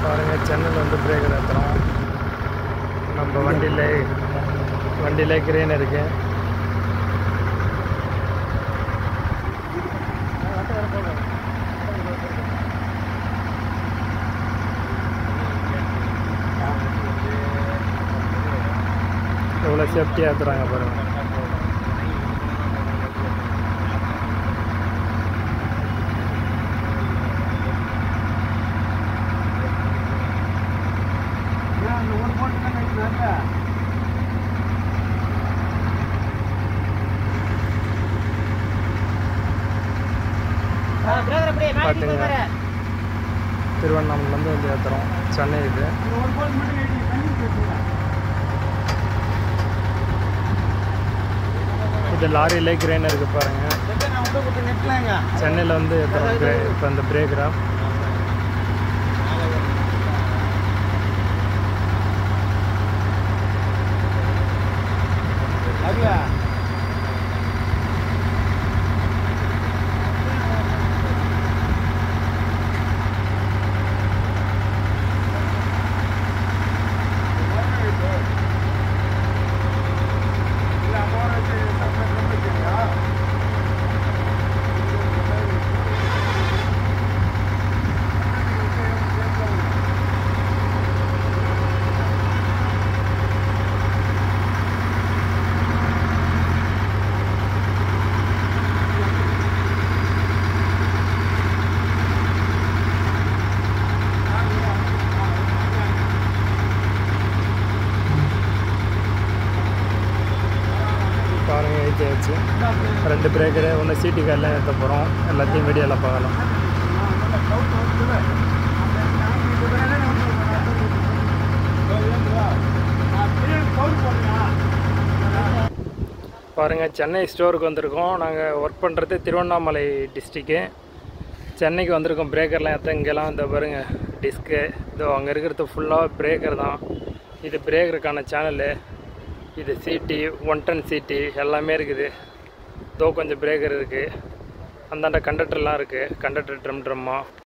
பாருங்கள், சென்னையில் வந்து பிரேக்கர் ஏற்றுறோம். நம்ம வண்டியிலே கிரேன் இருக்குது. எவ்வளோ சேஃப்டியாக ஏற்றுறாங்க பாருங்கள். பார்த்துங்க, திருவண்ணாமலையிலேருந்து வந்து ஏற்றுறோம். சென்னை இது. இது லாரியிலே கிரேன் இருக்குது பாருங்கள். சென்னையில் வந்து ஏற்றுறோம் இப்போ அந்த பிரேக்கரா. பாருங்கள், ஏற்றியாச்சு. 2 பிரேக்கரு, ஒன்று சிடி கார்லாம் ஏற்ற போகிறோம். எல்லாத்தையும் வீடியோவில் பார்க்கலாம். பாருங்கள், சென்னை ஸ்டோருக்கு வந்திருக்கோம். நாங்கள் ஒர்க் பண்ணுறது திருவண்ணாமலை டிஸ்ட்ரிக்கு. சென்னைக்கு வந்திருக்கோம் பிரேக்கர்லாம் ஏற்ற. இங்கெல்லாம் இந்த பாருங்கள் டிஸ்க்கு, இதோ அங்கே இருக்கிறது ஃபுல்லாக பிரேக்கர் தான். இது பிரேக்கருக்கான சேனலு. இது சிடி 110 சிடி எல்லாமே இருக்குது. இதோ கொஞ்சம் பிரேக்கர் இருக்குது. அந்தாண்ட கண்டக்டர்லாம் இருக்குது. கண்டக்டர் ட்ரம்மா